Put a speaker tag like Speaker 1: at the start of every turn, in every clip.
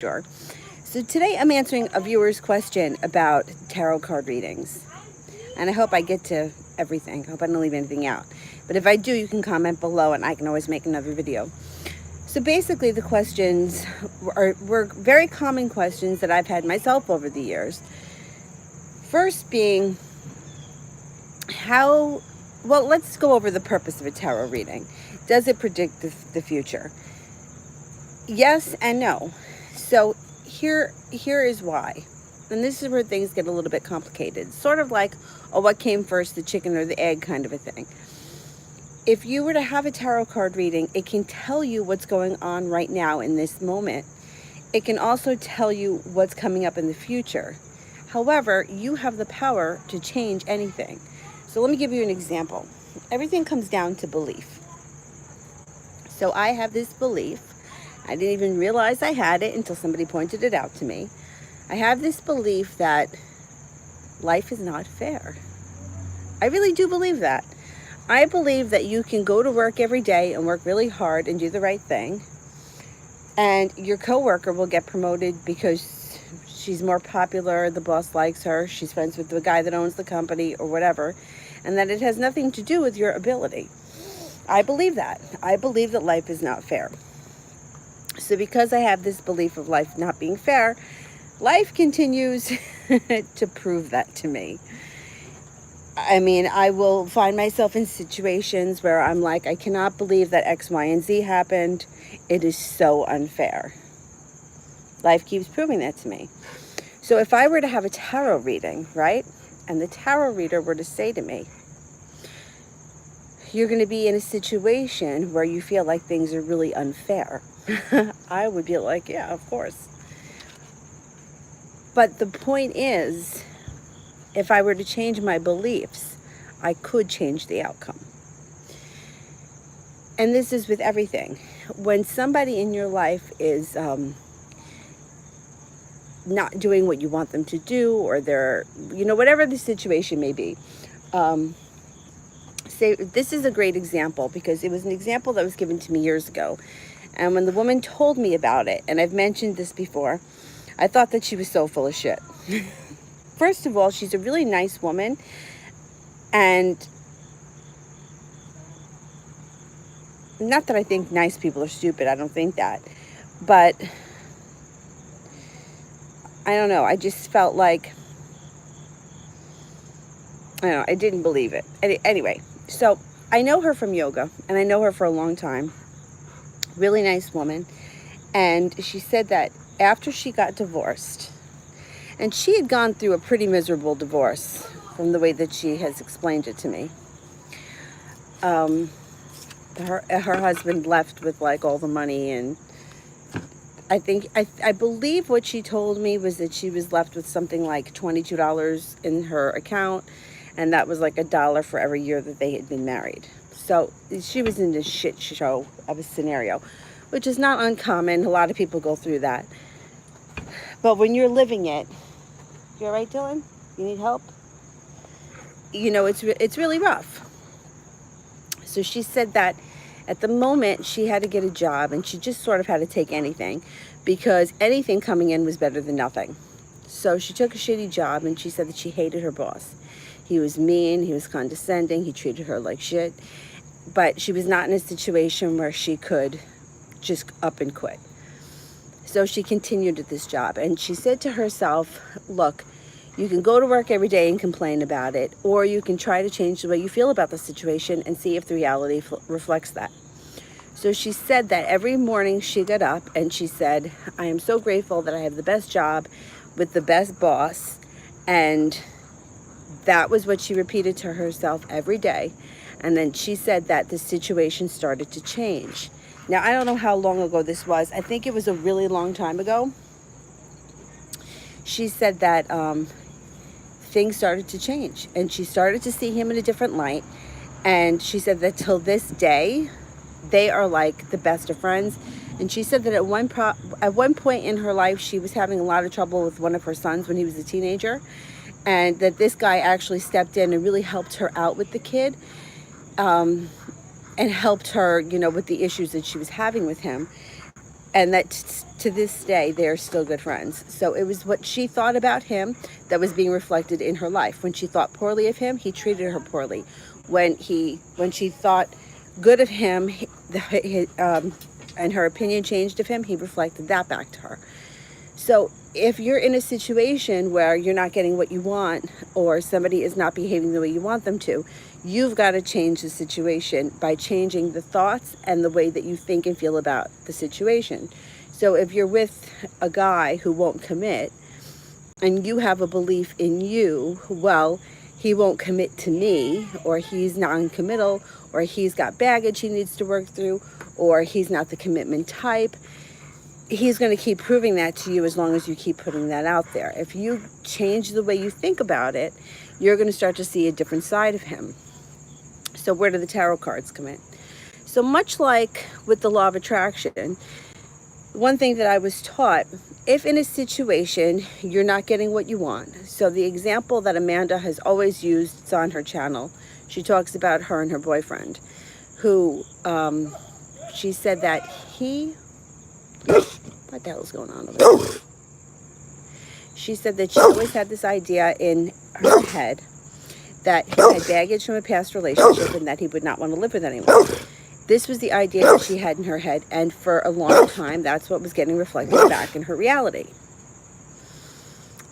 Speaker 1: Sure. So today I'm answering a viewer's question about tarot card readings. And I hope I get to everything. I hope I don't leave anything out. But if I do, you can comment below and I can always make another video. So basically, the questions were very common questions that I've had myself over the years. First being, let's go over the purpose of a tarot reading. Does it predict the future? Yes and no. So here is why. And this is where things get a little bit complicated. Sort of like, oh, what came first, the chicken or the egg kind of a thing. If you were to have a tarot card reading, it can tell you what's going on right now in this moment. It can also tell you what's coming up in the future. However, you have the power to change anything. So let me give you an example. Everything comes down to belief. So I have this belief. I didn't even realize I had it until somebody pointed it out to me. I have this belief that life is not fair. I really do believe that. I believe that you can go to work every day and work really hard and do the right thing, and your coworker will get promoted because she's more popular, the boss likes her, she's friends with the guy that owns the company or whatever, and that it has nothing to do with your ability. I believe that. I believe that life is not fair. So because I have this belief of life not being fair, life continues to prove that to me. I mean, I will find myself in situations where I'm like, I cannot believe that X, Y, and Z happened. It is so unfair. Life keeps proving that to me. So if I were to have a tarot reading, right, and the tarot reader were to say to me, you're going to be in a situation where you feel like things are really unfair, I would be like, yeah, of course. But the point is, if I were to change my beliefs, I could change the outcome. And this is with everything. When somebody in your life is not doing what you want them to do, or they're, whatever the situation may be, say this is a great example because it was an example that was given to me years ago. And when the woman told me about it, and I've mentioned this before, I thought that she was so full of shit. First of all, she's a really nice woman, and not that I think nice people are stupid, I don't think that, but I don't know, I just felt like, I didn't believe it. Anyway, so I know her from yoga, and I know her for a long time. Really nice woman. And she said that after she got divorced, and she had gone through a pretty miserable divorce from the way that she has explained it to me. Her husband left with like all the money, and I believe what she told me was that she was left with something like $22 in her account, and that was like $1 for every year that they had been married. So she was in this shit show of a scenario, which is not uncommon. A lot of people go through that. But when you're living it, you all right, Dylan? You need help? It's really rough. So she said that at the moment she had to get a job, and she just sort of had to take anything because anything coming in was better than nothing. So she took a shitty job, and she said that she hated her boss. He was mean, he was condescending, he treated her like shit. But she was not in a situation where she could just up and quit. So she continued at this job, and she said to herself, look, you can go to work every day and complain about it, or you can try to change the way you feel about the situation and see if the reality reflects that. So she said that every morning she got up and she said, I am so grateful that I have the best job with the best boss. And that was what she repeated to herself every day. And then she said that the situation started to change. Now, I don't know how long ago this was. I think it was a really long time ago. She said that things started to change, and she started to see him in a different light. And she said that till this day, they are like the best of friends. And she said that at one point in her life, she was having a lot of trouble with one of her sons when he was a teenager, and that this guy actually stepped in and really helped her out with the kid, and helped her, with the issues that she was having with him. and that to this day they're still good friends. So it was what she thought about him that was being reflected in her life. When she thought poorly of him, he treated her poorly. When she thought good of him, and her opinion changed of him, he reflected that back to her. So if you're in a situation where you're not getting what you want, or somebody is not behaving the way you want them to, you've got to change the situation by changing the thoughts and the way that you think and feel about the situation. So if you're with a guy who won't commit, and you have a belief in you, well, he won't commit to me, or he's non-committal, or he's got baggage he needs to work through, or he's not the commitment type, he's going to keep proving that to you as long as you keep putting that out there. If you change the way you think about it, you're going to start to see a different side of him. So where do the tarot cards come in? So much like with the law of attraction, one thing that I was taught, if in a situation you're not getting what you want, so the example that Amanda has always used, it's on her channel, she talks about her and her boyfriend, who she said that what the hell is going on over there? She said that she always had this idea in her head that he had baggage from a past relationship and that he would not want to live with anyone. This was the idea that she had in her head, and for a long time, that's what was getting reflected back in her reality.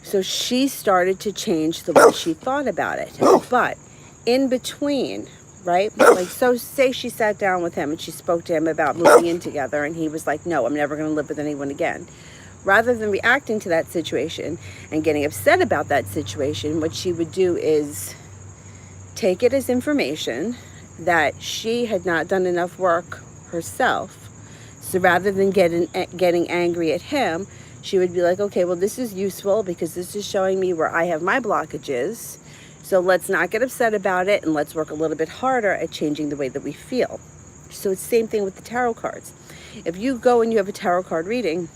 Speaker 1: So she started to change the way she thought about it. But in between, right? Like, so say she sat down with him and she spoke to him about moving in together, and he was like, no, I'm never going to live with anyone again. Rather than reacting to that situation and getting upset about that situation, what she would do is take it as information that she had not done enough work herself. So rather than getting angry at him, she would be like, okay, well, this is useful because this is showing me where I have my blockages. So let's not get upset about it, and let's work a little bit harder at changing the way that we feel. So it's the same thing with the tarot cards. If you go and you have a tarot card reading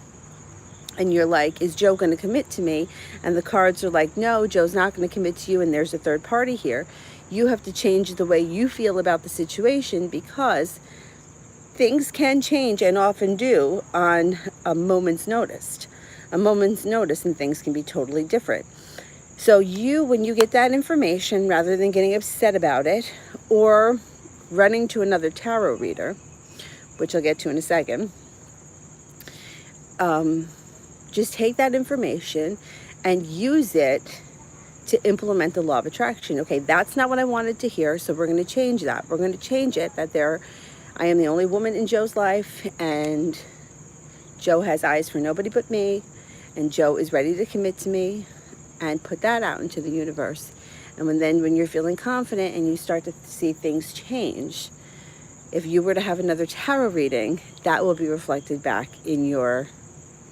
Speaker 1: and you're like, is Joe going to commit to me? And the cards are like, no, Joe's not going to commit to you, and there's a third party here. You have to change the way you feel about the situation, because things can change and often do on a moment's notice. A moment's notice, and things can be totally different. So when you get that information, rather than getting upset about it or running to another tarot reader, which I'll get to in a second, just take that information and use it to implement the law of attraction. Okay, that's not what I wanted to hear, so we're going to change that. We're going to change it that I am the only woman in Joe's life, and Joe has eyes for nobody but me, and Joe is ready to commit to me, and put that out into the universe. And when you're feeling confident and you start to see things change, if you were to have another tarot reading, that will be reflected back in your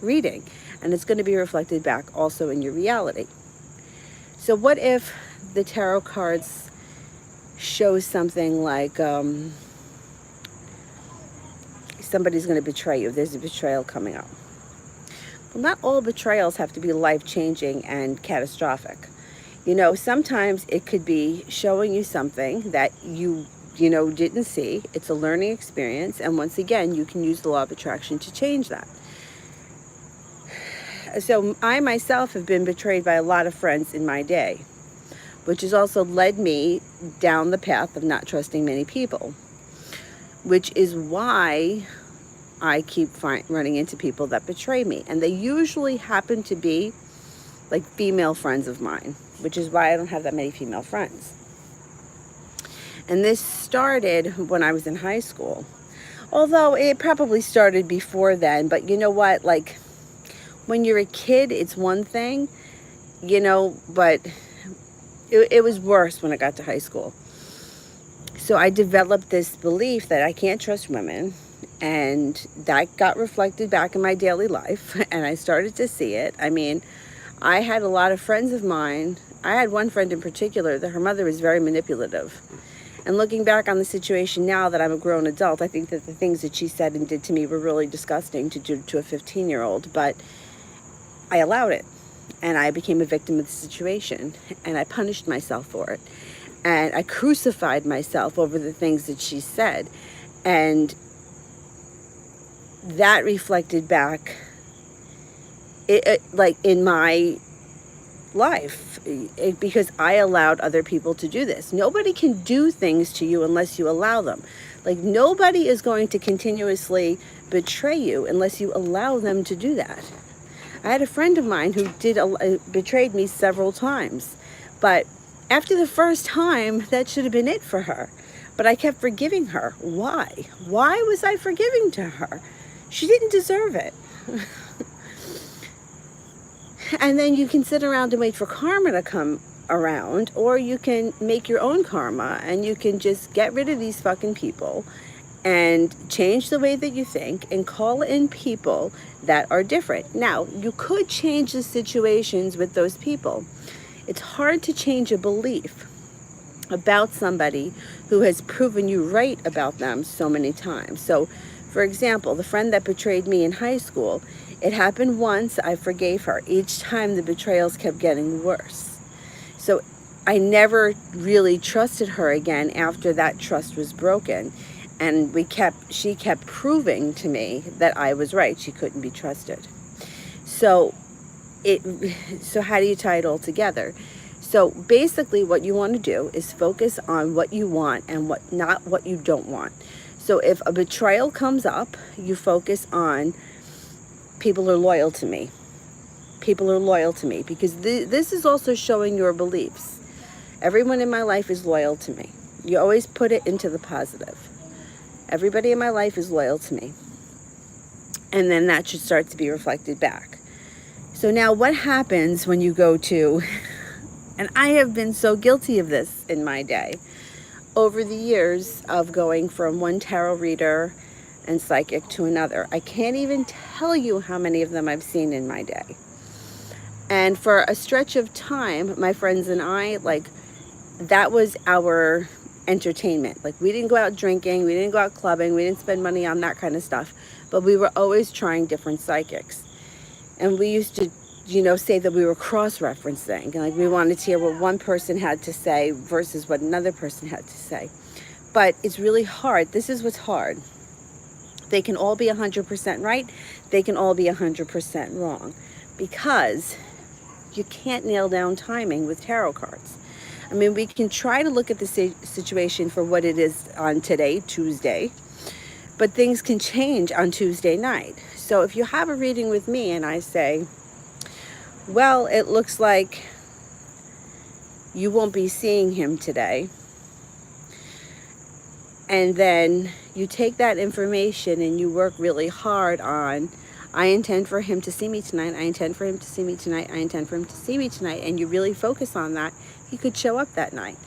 Speaker 1: reading, and it's going to be reflected back also in your reality. So what if the tarot cards show something like somebody's going to betray you? There's a betrayal coming up. Well, not all betrayals have to be life-changing and catastrophic. Sometimes it could be showing you something that you didn't see. It's a learning experience, and once again, you can use the law of attraction to change that. So I myself have been betrayed by a lot of friends in my day, which has also led me down the path of not trusting many people, which is why I keep running into people that betray me. And they usually happen to be like female friends of mine, which is why I don't have that many female friends. And this started when I was in high school, although it probably started before then. But you know what, like, when you're a kid, it's one thing, but it was worse when I got to high school. So I developed this belief that I can't trust women, and that got reflected back in my daily life, and I started to see it. I mean, I had a lot of friends of mine. I had one friend in particular that her mother was very manipulative. And looking back on the situation now that I'm a grown adult, I think that the things that she said and did to me were really disgusting to do to a 15-year-old, but I allowed it, and I became a victim of the situation, and I punished myself for it, and I crucified myself over the things that she said. And that reflected back like in my life, because I allowed other people to do this. Nobody can do things to you unless you allow them. Like, nobody is going to continuously betray you unless you allow them to do that. I had a friend of mine who betrayed me several times, but after the first time, that should have been it for her. But I kept forgiving her. Why? Why was I forgiving to her? She didn't deserve it. And then you can sit around and wait for karma to come around, or you can make your own karma, and you can just get rid of these fucking people and change the way that you think and call in people that are different. Now, you could change the situations with those people. It's hard to change a belief about somebody who has proven you right about them so many times. So, for example, the friend that betrayed me in high school, it happened once, I forgave her. Each time the betrayals kept getting worse. So I never really trusted her again after that trust was broken. And she kept proving to me that I was right. She couldn't be trusted. So how do you tie it all together? So basically what you want to do is focus on what you want and not what you don't want. So if a betrayal comes up, you focus on people are loyal to me. People are loyal to me, because this is also showing your beliefs. Everyone in my life is loyal to me. You always put it into the positive. Everybody in my life is loyal to me. And then that should start to be reflected back. So now what happens when you go to, and I have been so guilty of this in my day, over the years of going from one tarot reader and psychic to another. I can't even tell you how many of them I've seen in my day. And for a stretch of time, my friends and I, like, that was our entertainment. Like, we didn't go out drinking, we didn't go out clubbing, we didn't spend money on that kind of stuff, but we were always trying different psychics. And we used to, say that we were cross-referencing. Like, we wanted to hear what one person had to say versus what another person had to say. But it's really hard. This is what's hard. They can all be 100% right. They can all be 100% wrong, because you can't nail down timing with tarot cards. I mean, we can try to look at the situation for what it is on today, Tuesday, but things can change on Tuesday night. So if you have a reading with me and I say, well, it looks like you won't be seeing him today, and then you take that information and you work really hard on, I intend for him to see me tonight, I intend for him to see me tonight, I intend for him to see me tonight, and you really focus on that, he could show up that night.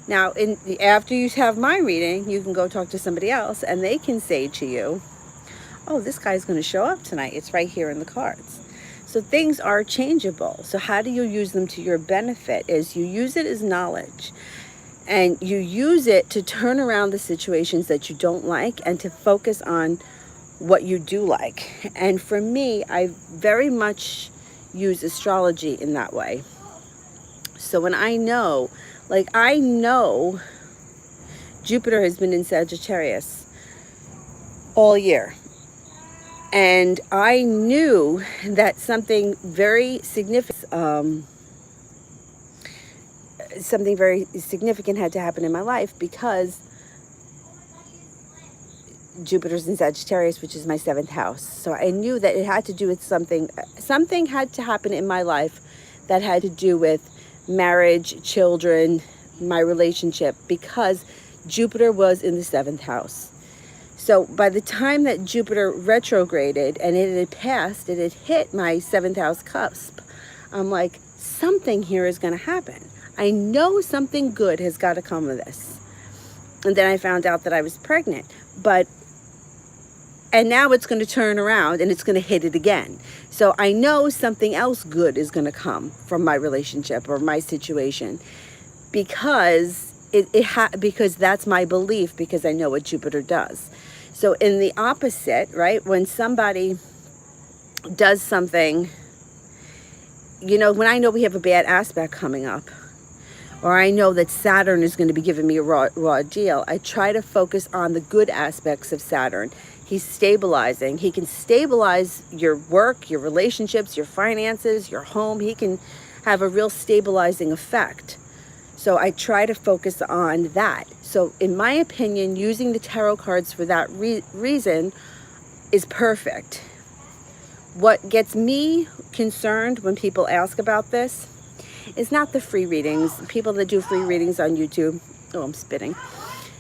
Speaker 1: Now, after you have my reading, you can go talk to somebody else, and they can say to you, oh, this guy's going to show up tonight. It's right here in the cards. So things are changeable. So how do you use them to your benefit? Is you use it as knowledge. And you use it to turn around the situations that you don't like and to focus on what you do like. And for me, I very much use astrology in that way. So when I know Jupiter has been in Sagittarius all year. And I knew that something very significant had to happen in my life, because Jupiter's in Sagittarius, which is my 7th house. So I knew that it had to do with something had to happen in my life that had to do with marriage, children, my relationship, because Jupiter was in the 7th house. So by the time that Jupiter retrograded and it had passed, it had hit my 7th house cusp, I'm like, something here is going to happen. I know something good has got to come of this. And then I found out that I was pregnant. And now it's going to turn around and it's going to hit it again. So I know something else good is going to come from my relationship or my situation, because because that's my belief, because I know what Jupiter does. So in the opposite, right, when somebody does something, when I know we have a bad aspect coming up, or I know that Saturn is going to be giving me a raw deal, I try to focus on the good aspects of Saturn. He's stabilizing. He can stabilize your work, your relationships, your finances, your home. He can have a real stabilizing effect. So I try to focus on that. So in my opinion, using the tarot cards for that reason is perfect. What gets me concerned when people ask about this is not the free readings. People that do free readings on YouTube, oh, I'm spitting.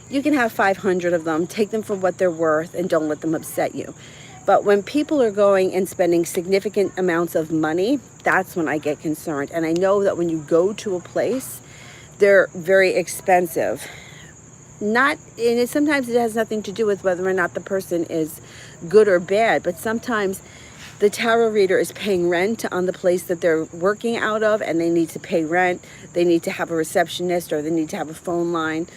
Speaker 1: You can have 500 of them, take them for what they're worth, and don't let them upset you. But when people are going and spending significant amounts of money, that's when I get concerned. And I know that when you go to a place, they're very expensive. Sometimes it has nothing to do with whether or not the person is good or bad, but sometimes the tarot reader is paying rent on the place that they're working out of, and they need to pay rent. They need to have a receptionist, or they need to have a phone line.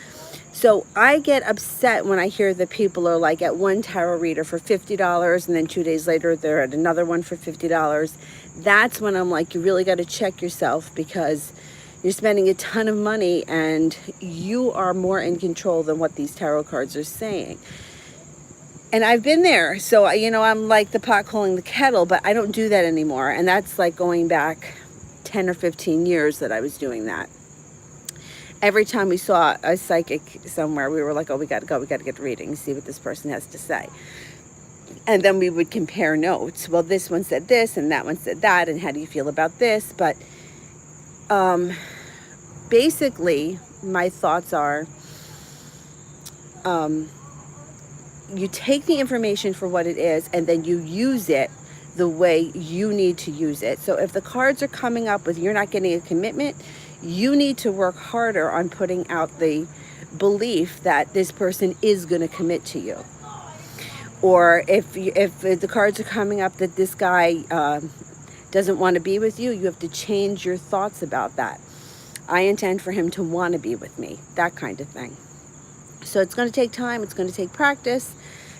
Speaker 1: So I get upset when I hear that people are like at one tarot reader for $50, and then 2 days later they're at another one for $50. That's when I'm like, you really got to check yourself, because you're spending a ton of money and you are more in control than what these tarot cards are saying. And I've been there. So, I'm like the pot calling the kettle, but I don't do that anymore. And that's like going back 10 or 15 years that I was doing that. Every time we saw a psychic somewhere, we were like, oh, we got to go. We got to get a reading, see what this person has to say. And then we would compare notes. Well, this one said this and that one said that. And how do you feel about this? But basically, my thoughts are, you take the information for what it is, and then you use it the way you need to use it. So if the cards are coming up with you're not getting a commitment, you need to work harder on putting out the belief that this person is going to commit to you. Or if the cards are coming up that this guy doesn't want to be with you, you have to change your thoughts about that. I intend for him to want to be with me, that kind of thing. So it's going to take time, it's going to take practice,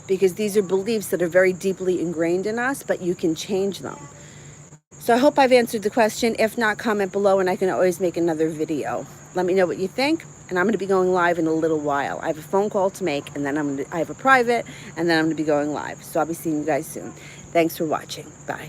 Speaker 1: because these are beliefs that are very deeply ingrained in us, but you can change them. So I hope I've answered the question. If not, comment below and I can always make another video. Let me know what you think, and I'm going to be going live in a little while. I have a phone call to make, and then I have a private, and then I'm going to be going live. So I'll be seeing you guys soon. Thanks for watching. Bye.